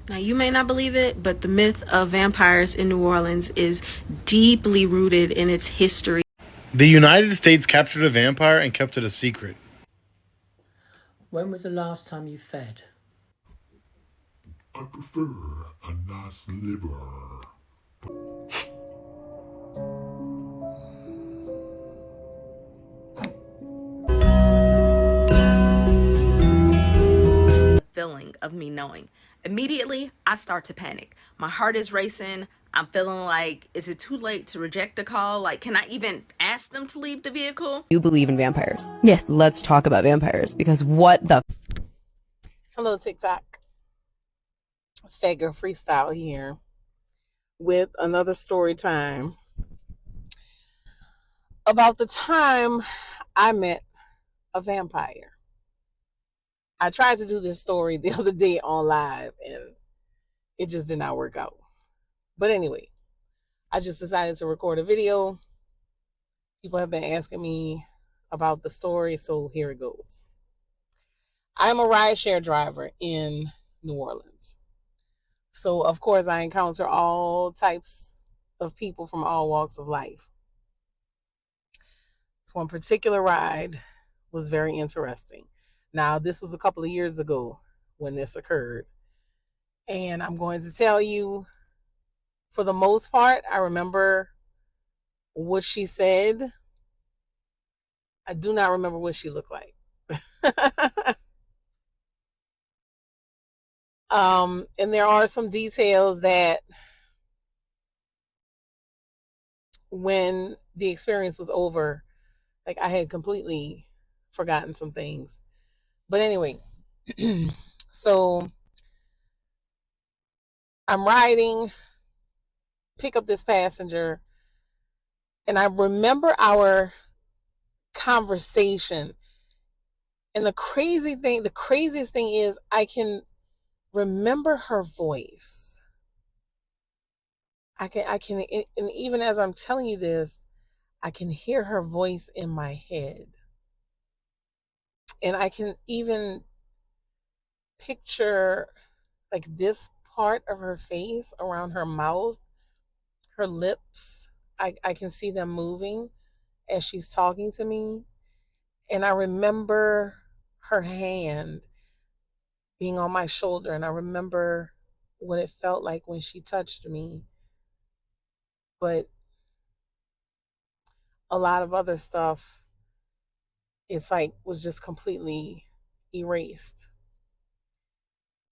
Now, you may not believe it, but the myth of vampires in New Orleans is deeply rooted in its history. The United States captured a vampire and kept it a secret. When was the last time you fed? I prefer a nice liver. Feeling of me knowing. Immediately, I start to panic. My heart is racing. I'm feeling like, is it too late to reject the call? Like, can I even ask them to leave the vehicle? You believe in vampires? Yes. Let's talk about vampires, because what the Hello, TikTok. Fagger Freestyle here with another story time about the time I met a vampire. I tried to do this story the other day on live and it just did not work out. But anyway, I just decided to record a video. People have been asking me about the story, so here it goes. I'm a rideshare driver in New Orleans. So, of course, I encounter all types of people from all walks of life. This one particular ride was very interesting. Now, this was a couple of years ago when this occurred. And I'm going to tell you, for the most part, I remember what she said. I do not remember what she looked like. And there are some details that when the experience was over, like I had completely forgotten some things. But anyway, so I'm riding, pick up this passenger, and I remember our conversation. And the craziest thing is I can remember her voice. I can, and even as I'm telling you this, I can hear her voice in my head. And I can even picture like this part of her face around her mouth, her lips. I can see them moving as she's talking to me. And I remember her hand being on my shoulder. And I remember what it felt like when she touched me. But a lot of other stuff, it's like was just completely erased.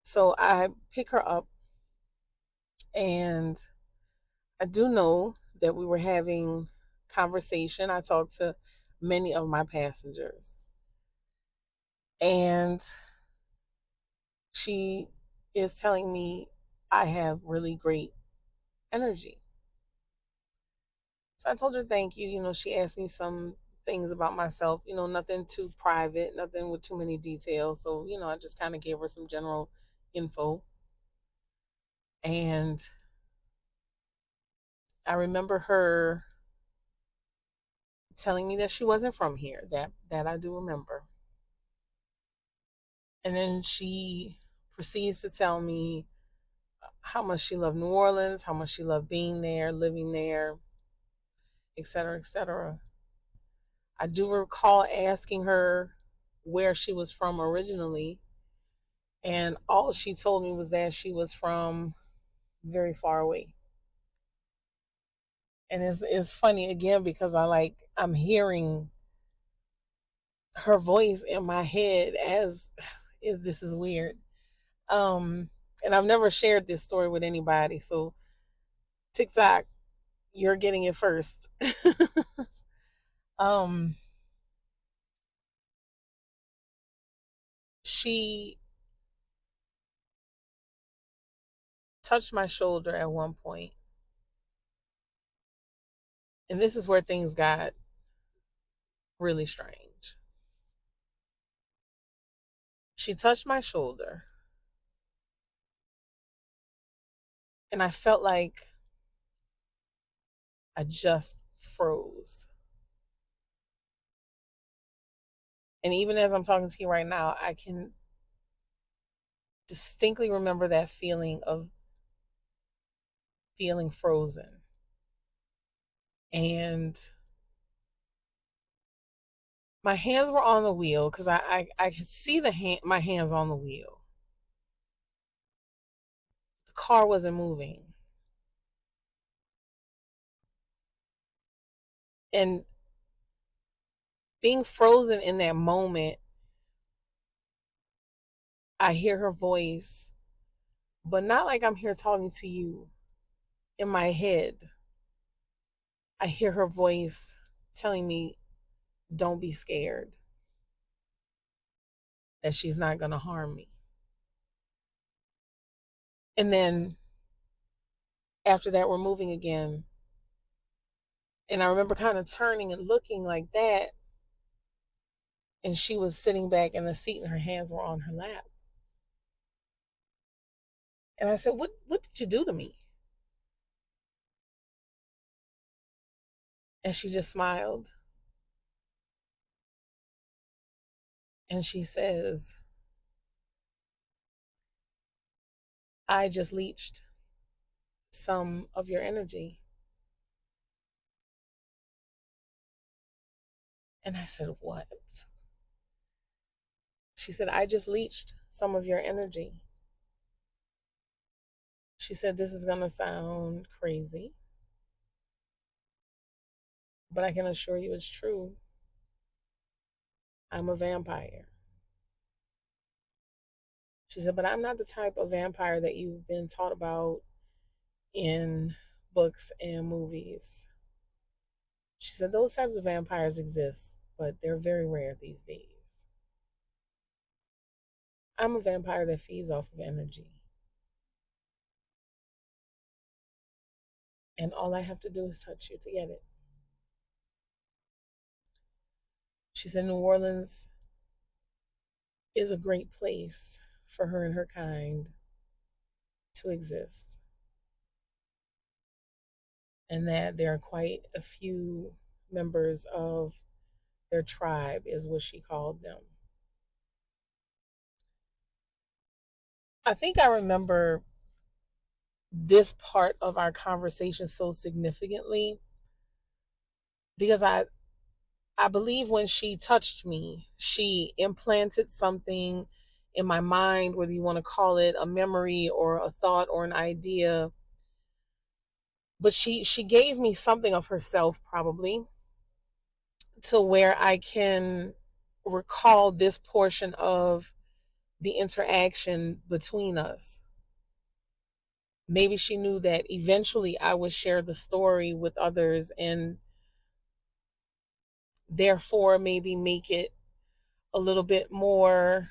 So I pick her up, and I do know that we were having conversation. I talked to many of my passengers, and she is telling me I have really great energy. So I told her thank you. You know, she asked me some things about myself, you know, nothing too private, nothing with too many details. So, you know, I just kind of gave her some general info. And I remember her telling me that she wasn't from here. That I do remember. And then she proceeds to tell me how much she loved New Orleans, how much she loved being there, living there, etc., etc. I do recall asking her where she was from originally, and all she told me was that she was from very far away. And it's funny again because I'm hearing her voice in my head as this is weird. And I've never shared this story with anybody, so TikTok, you're getting it first. She touched my shoulder at one point, and this is where things got really strange. She touched my shoulder, and I felt like I just froze. And even as I'm talking to you right now, I can distinctly remember that feeling of feeling frozen. And my hands were on the wheel because I could see my hands on the wheel. The car wasn't moving. And being frozen in that moment, I hear her voice, but not like I'm here talking to you. In my head, I hear her voice telling me, don't be scared, that she's not going to harm me. And then after that, we're moving again. And I remember kind of turning and looking like that. And she was sitting back in the seat and her hands were on her lap. And I said, what did you do to me? And she just smiled. And she says, I just leached some of your energy. And I said, what? She said, I just leached some of your energy. She said, this is going to sound crazy, but I can assure you it's true. I'm a vampire. She said, but I'm not the type of vampire that you've been taught about in books and movies. She said, those types of vampires exist, but they're very rare these days. I'm a vampire that feeds off of energy. And all I have to do is touch you to get it. She said, New Orleans is a great place for her and her kind to exist. And that there are quite a few members of their tribe, is what she called them. I think I remember this part of our conversation so significantly because I believe when she touched me, she implanted something in my mind, whether you want to call it a memory or a thought or an idea. But she gave me something of herself, probably, to where I can recall this portion of the interaction between us. Maybe she knew that eventually I would share the story with others and therefore maybe make it a little bit more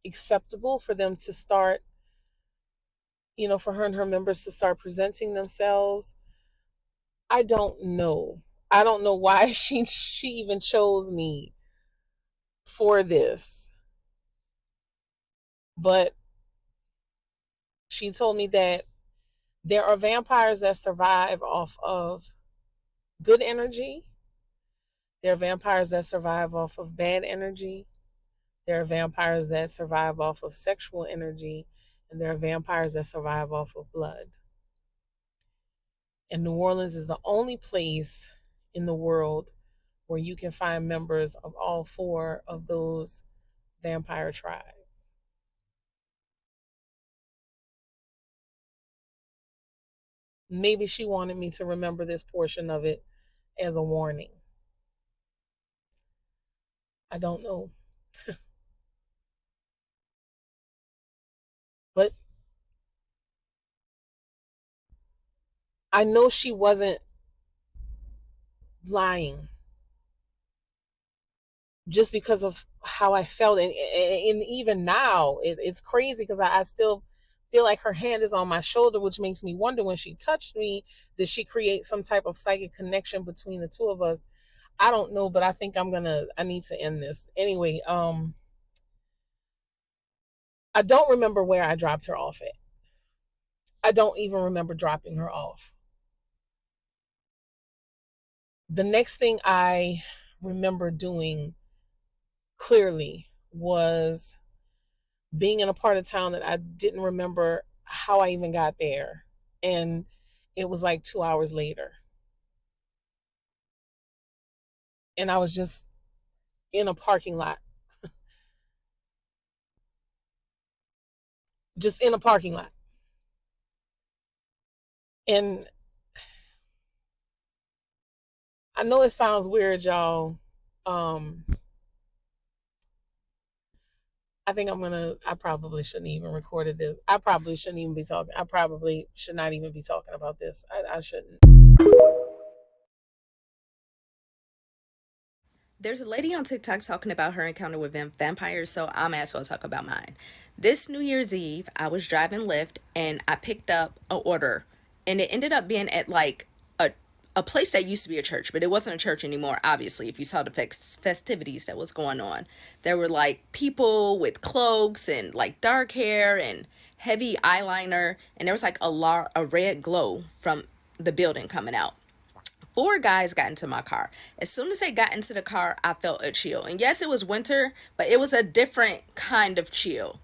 acceptable for them to start, for her and her members to start presenting themselves. I don't know. I don't know why she even chose me for this. But she told me that there are vampires that survive off of good energy. There are vampires that survive off of bad energy. There are vampires that survive off of sexual energy. And there are vampires that survive off of blood. And New Orleans is the only place in the world where you can find members of all four of those vampire tribes. Maybe she wanted me to remember this portion of it as a warning. I don't know. But I know she wasn't lying just because of how I felt. And even now, it's crazy because I still feel like her hand is on my shoulder, which makes me wonder, when she touched me, did she create some type of psychic connection between the two of us? I don't know, but I think I need to end this. Anyway, I don't remember where I dropped her off at. I don't even remember dropping her off. The next thing I remember doing clearly was being in a part of town that I didn't remember how I even got there. And it was like 2 hours later. And I was just in a parking lot. Just in a parking lot. And I know it sounds weird, y'all. I think I probably shouldn't even recorded this. I probably shouldn't even be talking. I probably should not even be talking about this. I shouldn't. There's a lady on TikTok talking about her encounter with vampires, so I might as well talk about mine. This New Year's Eve, I was driving Lyft and I picked up an order, and it ended up being at like a place that used to be a church, but it wasn't a church anymore, obviously, if you saw the festivities that was going on. There were like people with cloaks and like dark hair and heavy eyeliner, and there was like a red glow from the building coming out. 4 guys got into my car. As soon as they got into the car, I felt a chill. And yes, it was winter, but it was a different kind of chill.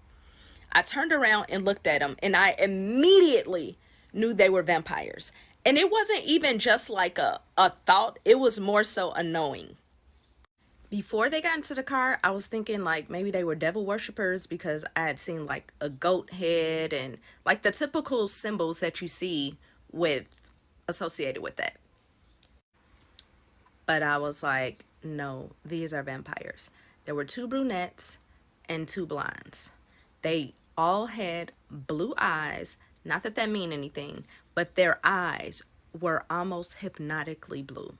I turned around and looked at them, and I immediately knew they were vampires. And it wasn't even just like a thought, it was more so a knowing. Before they got into the car, I was thinking like maybe they were devil worshippers, because I had seen like a goat head and like the typical symbols that you see with associated with that. But I was like, no, these are vampires. There were 2 brunettes and 2 blondes. They all had blue eyes. Not that that mean anything, but their eyes were almost hypnotically blue.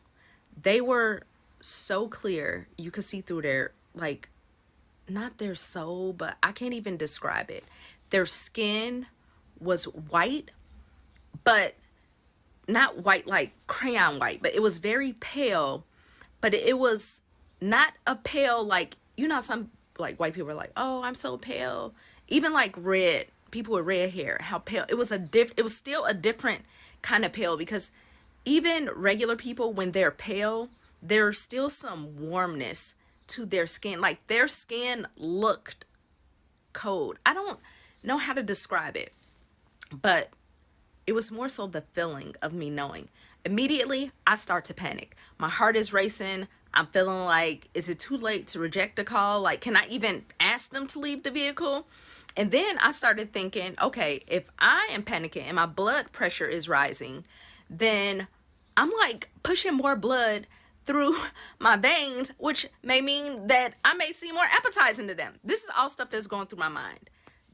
They were so clear, you could see through their, like, not their soul, but I can't even describe it. Their skin was white, but not white like crayon white, but it was very pale. But it was not a pale like, you know, some like white people are like, oh, I'm so pale. Even like red, people with red hair, how pale. It was still a different kind of pale, because even regular people, when they're pale, there's still some warmness to their skin. Like their skin looked cold. I don't know how to describe it, but it was more so the feeling of me knowing. Immediately, I start to panic. My heart is racing. I'm feeling like, is it too late to reject a call? Like, can I even ask them to leave the vehicle? And then I started thinking, okay, if I am panicking and my blood pressure is rising, then I'm like pushing more blood through my veins, which may mean that I may seem more appetizing to them. This is all stuff that's going through my mind.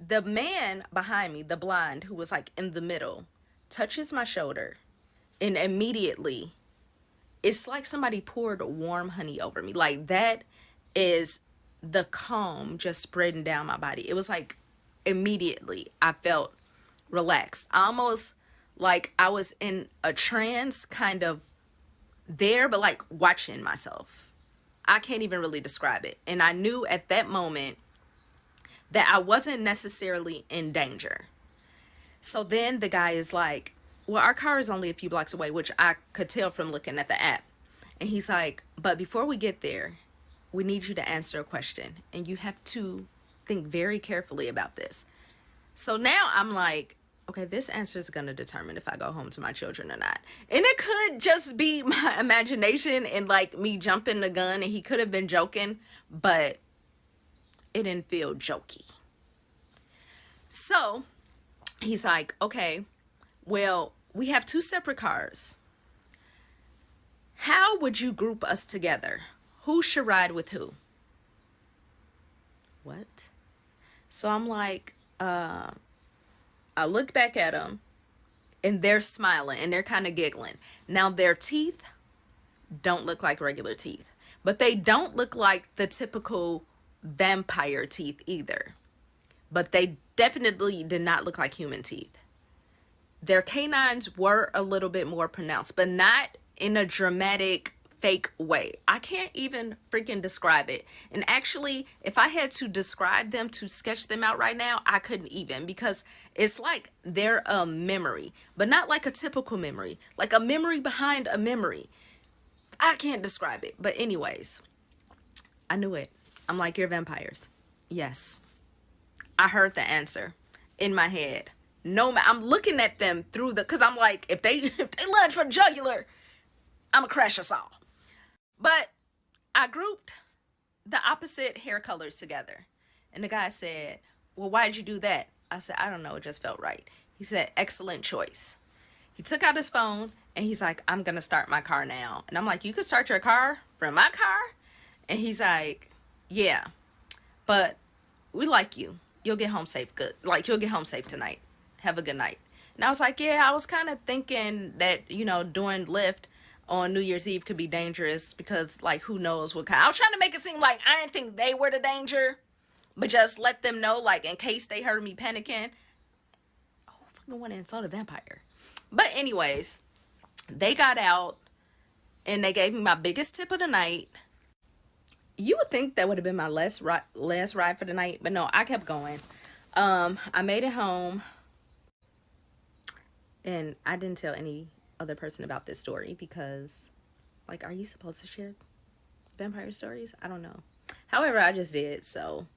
The man behind me, the blind, who was like in the middle, touches my shoulder, and immediately it's like somebody poured warm honey over me. Like that is the calm just spreading down my body. It was like immediately I felt relaxed, almost like I was in a trance kind of there, but like watching myself. I can't even really describe it. And I knew at that moment that I wasn't necessarily in danger. So then the guy is like, well, our car is only a few blocks away, which I could tell from looking at the app. And he's like, but before we get there, we need you to answer a question. And you have to think very carefully about this. So now I'm like, okay, this answer is going to determine if I go home to my children or not. And it could just be my imagination and like me jumping the gun, and he could have been joking, but it didn't feel jokey. So he's like, okay, well, we have 2 separate cars. How would you group us together? Who should ride with who? What? So I'm like, I look back at them, and they're smiling and they're kind of giggling. Now their teeth don't look like regular teeth, but they don't look like the typical vampire teeth either. But they definitely did not look like human teeth. Their canines were a little bit more pronounced, but not in a dramatic fake way. I can't even freaking describe it. And actually, if I had to describe them, to sketch them out right now, I couldn't even, because it's like they're a memory, but not like a typical memory, like a memory behind a memory. I can't describe it. But anyways, I knew it. I'm like, you're vampires. Yes, I heard the answer in my head. No, I'm looking at them through the, cause I'm like, if they lunge for the jugular, I'ma crash us all. But I grouped the opposite hair colors together. And the guy said, well, why did you do that? I said, I don't know, it just felt right. He said, excellent choice. He took out his phone and he's like, I'm gonna start my car now. And I'm like, you could start your car from my car? And he's like, yeah, but we like you. You'll get home safe. Good. Like, you'll get home safe tonight. Have a good night. And I was like, yeah, I was kind of thinking that, doing Lyft on New Year's Eve could be dangerous because, like, who knows what kind. I was trying to make it seem like I didn't think they were the danger, but just let them know, like, in case they heard me panicking. Oh, fucking went and saw the vampire. But anyways, they got out and they gave me my biggest tip of the night. You would think that would have been my last ride for the night, but no, I kept going. I made it home, and I didn't tell any other person about this story because, like, are you supposed to share vampire stories? I don't know. However, I just did, so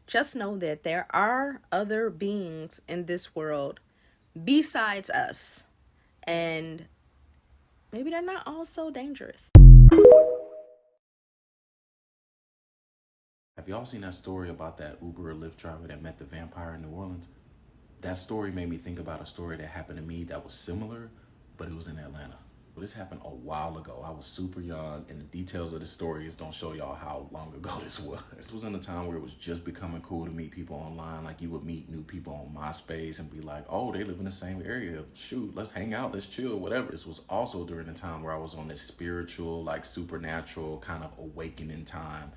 just know that there are other beings in this world besides us, and maybe they're not all so dangerous. Have y'all seen that story about that Uber or Lyft driver that met the vampire in New Orleans? That story made me think about a story that happened to me that was similar, but it was in Atlanta. This happened a while ago. I was super young, and the details of the stories don't show y'all how long ago this was. This was in a time where it was just becoming cool to meet people online. Like, you would meet new people on MySpace and be like, oh, they live in the same area. Shoot, let's hang out, let's chill, whatever. This was also during the time where I was on this spiritual, like, supernatural kind of awakening time.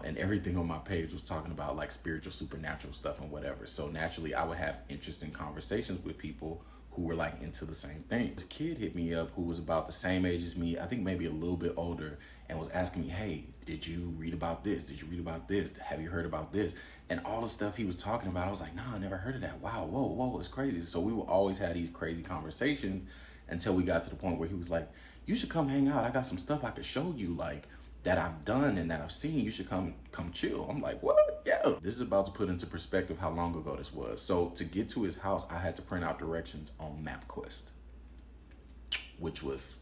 And everything on my page was talking about, like, spiritual, supernatural stuff and whatever. So naturally, I would have interesting conversations with people who were, like, into the same thing. This kid hit me up who was about the same age as me, I think maybe a little bit older, and was asking me, hey, did you read about this? Did you read about this? Have you heard about this? And all the stuff he was talking about, I was like, nah, I never heard of that. Wow, whoa, it's crazy. So we would always have these crazy conversations until we got to the point where he was like, you should come hang out. I got some stuff I could show you, like, that I've done and that I've seen. You should come chill. I'm like, what? Yeah. This is about to put into perspective how long ago this was. So to get to his house, I had to print out directions on MapQuest, which was,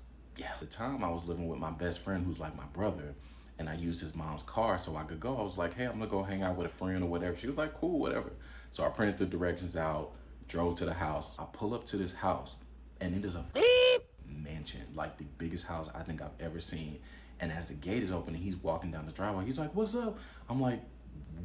the time I was living with my best friend who's like my brother, and I used his mom's car so I could go. I was like, hey, I'm gonna go hang out with a friend or whatever. She was like, cool, whatever. So I printed the directions out, drove to the house. I pull up to this house, and it is a mansion, like the biggest house I think I've ever seen. And as the gate is open and he's walking down the driveway, he's like, what's up? I'm like,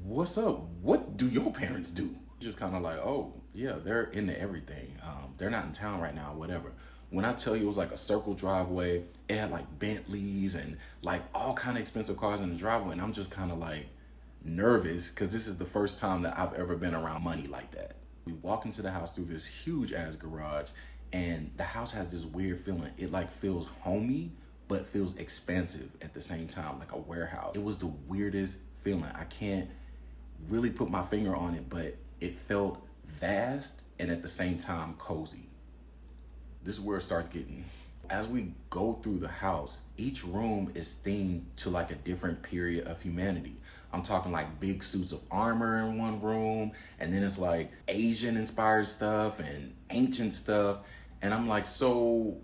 what's up? What do your parents do? Just kind of like, oh, yeah, they're into everything. They're not in town right now, whatever. When I tell you it was like a circle driveway, it had like Bentleys and like all kind of expensive cars in the driveway. And I'm just kind of like nervous because this is the first time that I've ever been around money like that. We walk into the house through this huge ass garage, and the house has this weird feeling. It like feels homey, but feels expansive at the same time, like a warehouse. It was the weirdest feeling. I can't really put my finger on it, but it felt vast and at the same time cozy. This is where it starts getting. As we go through the house, each room is themed to like a different period of humanity. I'm talking like big suits of armor in one room, and then it's like Asian inspired stuff and ancient stuff. And I'm like, so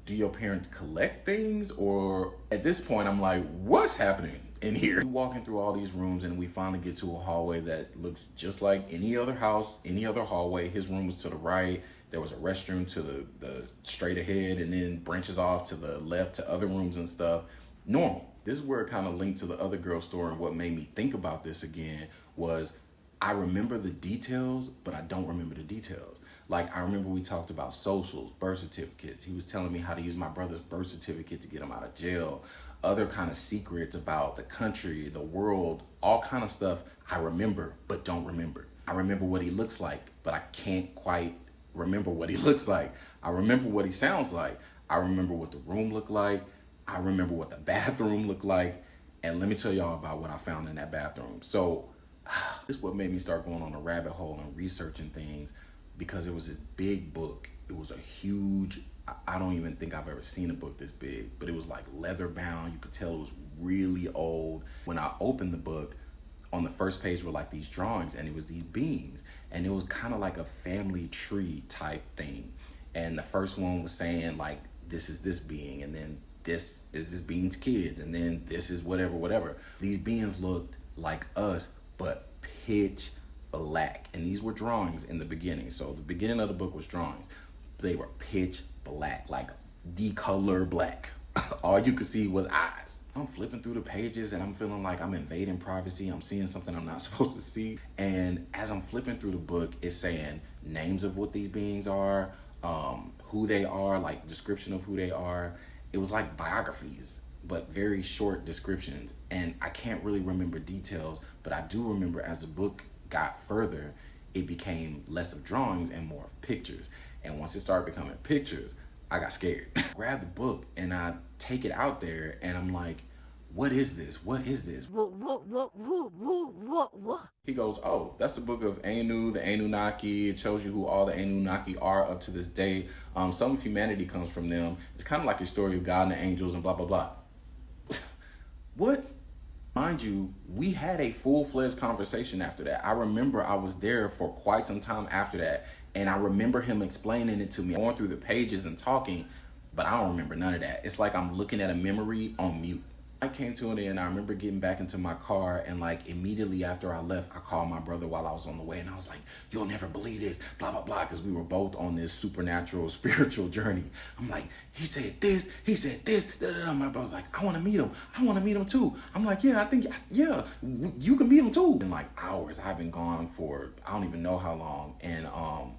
do your parents collect things? Or at this point, I'm like, what's happening in here? We're walking through all these rooms, and we finally get to a hallway that looks just like any other house, any other hallway. His room was to the right. There was a restroom to the straight ahead, and then branches off to the left to other rooms and stuff. Normal. This is where it kind of linked to the other girl's story, and what made me think about this again was I remember the details, but I don't remember the details. Like, I remember we talked about socials, birth certificates. He was telling me how to use my brother's birth certificate to get him out of jail. Other kind of secrets about the country, the world, all kind of stuff I remember, but don't remember. I remember what he looks like, but I can't quite remember what he looks like. I remember what he sounds like. I remember what the room looked like. I remember what the bathroom looked like. And let me tell y'all about what I found in that bathroom. So this is what made me start going on a rabbit hole and researching things, because it was this big book. It was a huge, I don't even think I've ever seen a book this big, but it was like leather bound. You could tell it was really old. When I opened the book, on the first page were like these drawings, and it was these beings, and it was kind of like a family tree type thing. And the first one was saying like, this is this being, and then this is this being's kids, and then this is whatever. These beings looked like us, but pitch black. And these were drawings in the beginning. So the beginning of the book was drawings. They were pitch black, like the color black. All you could see was eyes. I'm flipping through the pages and I'm feeling like I'm invading privacy. I'm seeing something I'm not supposed to see. And as I'm flipping through the book, it's saying names of what these beings are, who they are, like description of who they are. It was like biographies, but very short descriptions. And I can't really remember details, but I do remember as the book got further, it became less of drawings and more of pictures. And once it started becoming pictures, I got scared. I grab the book and I take it out there and I'm like, what is this? What is this? He goes, oh, that's the book of Anu, the Anunnaki. It shows you who all the Anunnaki are up to this day. Some of humanity comes from them. It's kind of like a story of God and the angels and blah, blah, blah. What? Mind you, we had a full-fledged conversation after that. I remember I was there for quite some time after that. And I remember him explaining it to me, going through the pages and talking, but I don't remember none of that. It's like I'm looking at a memory on mute. I came to an end. I remember getting back into my car, and like immediately after I left, I called my brother while I was on the way, and I was like, you'll never believe this, blah, blah, blah, because we were both on this supernatural spiritual journey. I'm like, he said this, da, da, da. My brother's like, I want to meet him. I want to meet him too. I'm like, yeah, I think, yeah, you can meet him too. In like hours, I've been gone for, I don't even know how long. And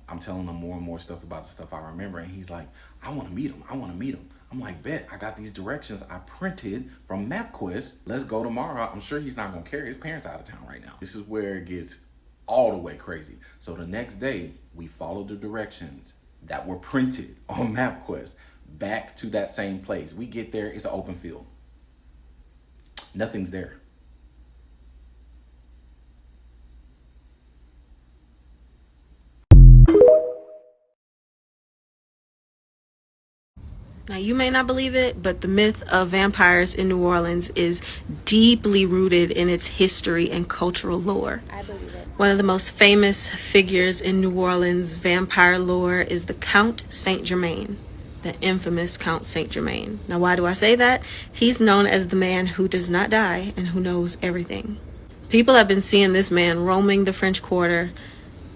I'm telling him more and more stuff about the stuff I remember. And he's like, I want to meet him. I want to meet him. I'm like, bet, I got these directions I printed from MapQuest. Let's go tomorrow. I'm sure he's not gonna care. His parents out of town right now. This is where it gets all the way crazy. So the next day, we followed the directions that were printed on MapQuest back to that same place. We get there, it's an open field. Nothing's there. Now, you may not believe it, but the myth of vampires in New Orleans is deeply rooted in its history and cultural lore. I believe it. One of the most famous figures in New Orleans vampire lore is the Count Saint Germain, the infamous Count Saint Germain. Now, why do I say that? He's known as the man who does not die and who knows everything. People have been seeing this man roaming the French Quarter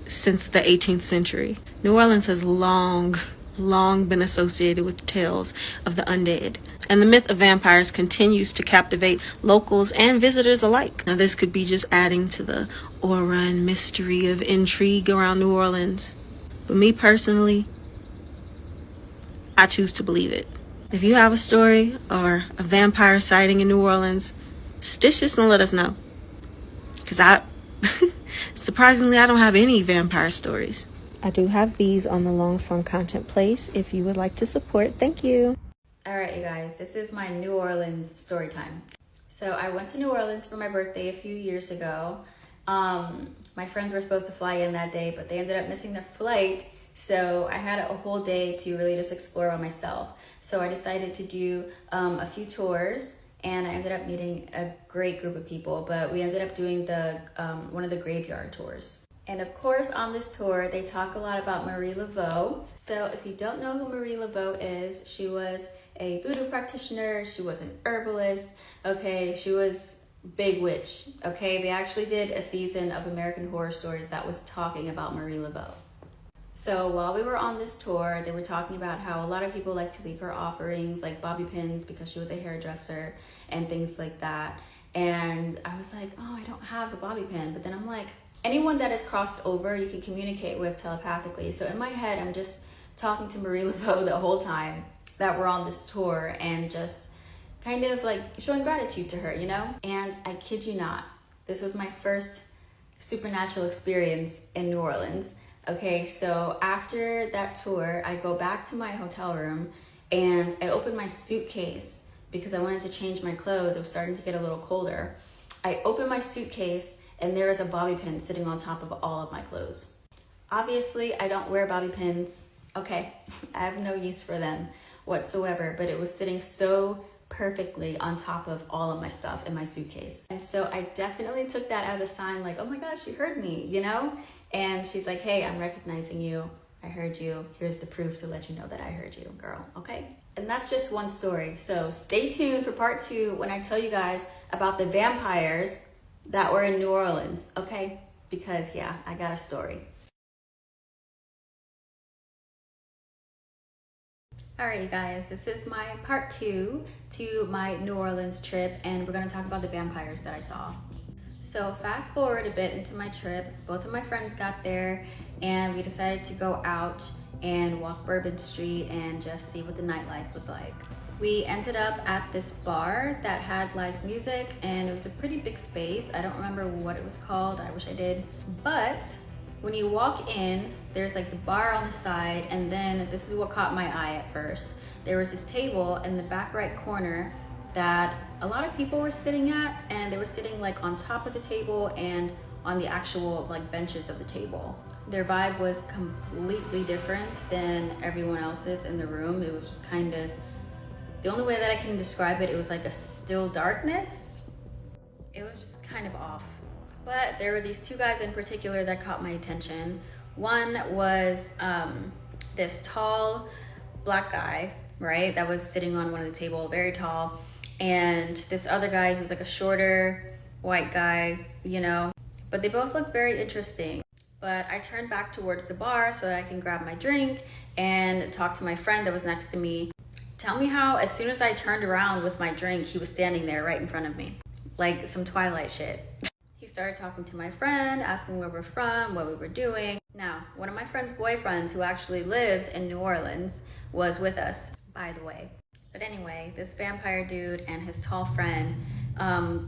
since the 18th century. New Orleans has long been associated with tales of the undead, and the myth of vampires continues to captivate locals and visitors alike. Now, this could be just adding to the aura and mystery of intrigue around New Orleans, but me personally, I choose to believe it. If you have a story or a vampire sighting in New Orleans, stitch this and let us know, because surprisingly, I don't have any vampire stories. I do have these on the long form content place if you would like to support. Thank you. All right, you guys, this is my New Orleans story time. So I went to New Orleans for my birthday a few years ago. My friends were supposed to fly in that day, but they ended up missing their flight. So I had a whole day to really just explore by myself. So I decided to do a few tours, and I ended up meeting a great group of people, but we ended up doing the one of the graveyard tours. And of course, on this tour, they talk a lot about Marie Laveau. So if you don't know who Marie Laveau is, she was a voodoo practitioner. She was an herbalist. Okay, she was big witch. Okay, they actually did a season of American Horror Stories that was talking about Marie Laveau. So while we were on this tour, they were talking about how a lot of people like to leave her offerings, like bobby pins, because she was a hairdresser and things like that. And I was like, oh, I don't have a bobby pin. But then I'm like, anyone that is crossed over, you can communicate with telepathically. So in my head, I'm just talking to Marie Laveau the whole time that we're on this tour and just kind of like showing gratitude to her, you know? And I kid you not, this was my first supernatural experience in New Orleans. Okay, so after that tour, I go back to my hotel room and I open my suitcase because I wanted to change my clothes. It was starting to get a little colder. I open my suitcase and there is a bobby pin sitting on top of all of my clothes. Obviously, I don't wear bobby pins. Okay, I have no use for them whatsoever, but it was sitting so perfectly on top of all of my stuff in my suitcase. And so I definitely took that as a sign like, oh my gosh, you heard me, you know? And she's like, hey, I'm recognizing you. I heard you. Here's the proof to let you know that I heard you, girl, okay? And that's just one story. So stay tuned for part 2 when I tell you guys about the vampires that were in New Orleans, okay? Because yeah, I got a story. All right, you guys, this is my part 2 to my New Orleans trip, and we're gonna talk about the vampires that I saw. So fast forward a bit into my trip, both of my friends got there and we decided to go out and walk Bourbon Street and just see what the nightlife was like. We ended up at this bar that had live music, and it was a pretty big space. I don't remember what it was called, I wish I did. But when you walk in, there's like the bar on the side, and then this is what caught my eye at first. There was this table in the back right corner that a lot of people were sitting at, and they were sitting like on top of the table and on the actual like benches of the table. Their vibe was completely different than everyone else's in the room. It was just kind of, the only way that I can describe it, it was like a still darkness. It was just kind of off. But there were these 2 guys in particular that caught my attention. One was this tall black guy, right? That was sitting on one of the table, very tall. And this other guy who was like a shorter white guy, you know? But they both looked very interesting. But I turned back towards the bar so that I can grab my drink and talk to my friend that was next to me. Tell me how, as soon as I turned around with my drink, he was standing there right in front of me. Like some Twilight shit. He started talking to my friend, asking where we're from, what we were doing. Now, one of my friend's boyfriends, who actually lives in New Orleans, was with us, by the way. But anyway, this vampire dude and his tall friend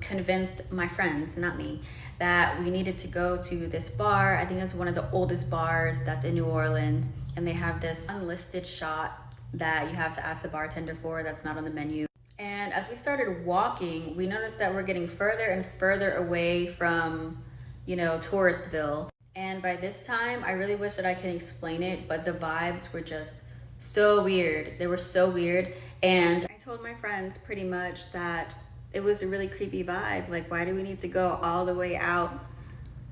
convinced my friends, not me, that we needed to go to this bar. I think it's one of the oldest bars that's in New Orleans. And they have this unlisted shot that you have to ask the bartender for that's not on the menu. And as we started walking, we noticed that we're getting further and further away from, you know, Touristville. And by this time, I really wish that I could explain it, but the vibes were just so weird. They were so weird. And I told my friends pretty much that it was a really creepy vibe. Like, why do we need to go all the way out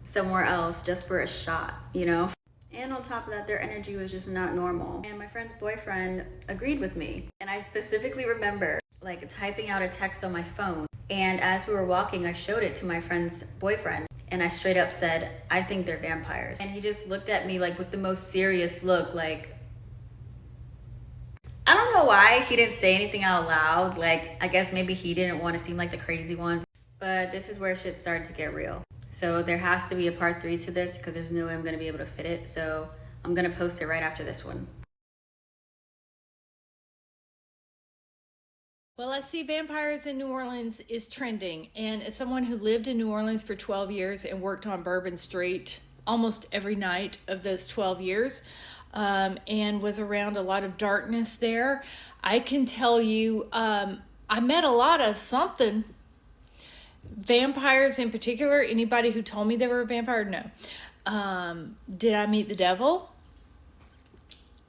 somewhere else just for a shot, you know? And on top of that, their energy was just not normal. And my friend's boyfriend agreed with me. And I specifically remember like typing out a text on my phone. And as we were walking, I showed it to my friend's boyfriend. And I straight up said, I think they're vampires. And he just looked at me like with the most serious look, like, I don't know why he didn't say anything out loud. Like, I guess maybe he didn't want to seem like the crazy one. But this is where shit started to get real. So there has to be a part 3 to this because there's no way I'm going to be able to fit it. So I'm going to post it right after this one. Well, I see vampires in New Orleans is trending. And as someone who lived in New Orleans for 12 years and worked on Bourbon Street almost every night of those 12 years, and was around a lot of darkness there, I can tell you I met a lot of something. Vampires in particular. Anybody who told me they were a vampire? No. Did I meet the devil?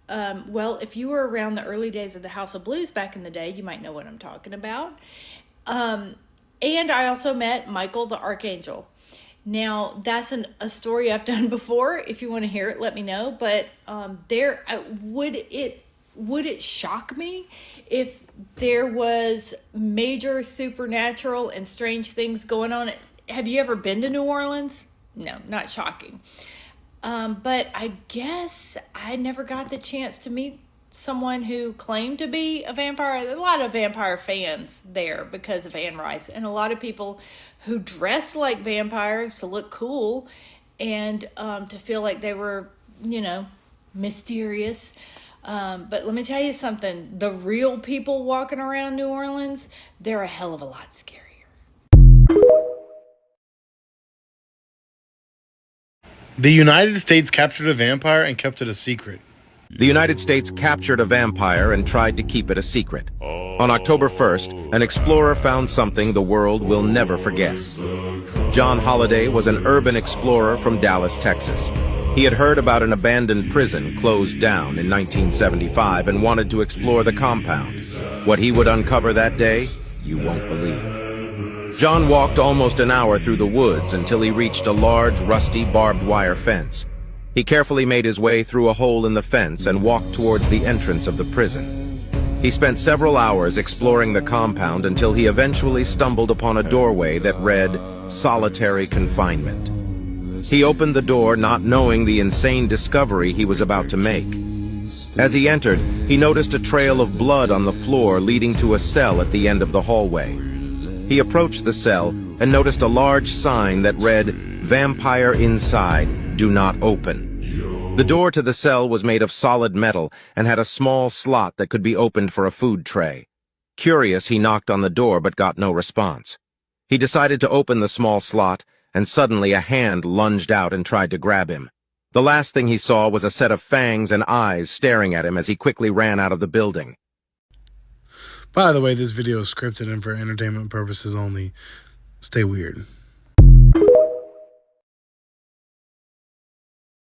Well, if you were around the early days of the House of Blues back in the day, you might know what I'm talking about. And I also met Michael the Archangel. Now, that's a story I've done before. If you want to hear it, let me know. But would it shock me if there was major supernatural and strange things going on? Have you ever been to New Orleans? No, not shocking. But I guess I never got the chance to meet someone who claimed to be a vampire. There are a lot of vampire fans there because of Anne Rice, and a lot of people who dress like vampires to look cool and to feel like they were, you know, mysterious. But let me tell you something. The real people walking around New Orleans, they're a hell of a lot scarier. The United States captured a vampire and kept it a secret. The United States captured a vampire and tried to keep it a secret. On October 1st, an explorer found something the world will never forget. John Holliday was an urban explorer from Dallas, Texas. He had heard about an abandoned prison closed down in 1975 and wanted to explore the compound. What he would uncover that day, you won't believe. John walked almost an hour through the woods until he reached a large, rusty, barbed wire fence. He carefully made his way through a hole in the fence and walked towards the entrance of the prison. He spent several hours exploring the compound until he eventually stumbled upon a doorway that read, "Solitary Confinement." He opened the door not knowing the insane discovery he was about to make. As he entered, he noticed a trail of blood on the floor leading to a cell at the end of the hallway. He approached the cell and noticed a large sign that read, "Vampire inside, do not open." The door to the cell was made of solid metal and had a small slot that could be opened for a food tray. Curious, he knocked on the door but got no response. He decided to open the small slot, and suddenly a hand lunged out and tried to grab him. The last thing he saw was a set of fangs and eyes staring at him as he quickly ran out of the building. By the way, this video is scripted and for entertainment purposes only. Stay weird.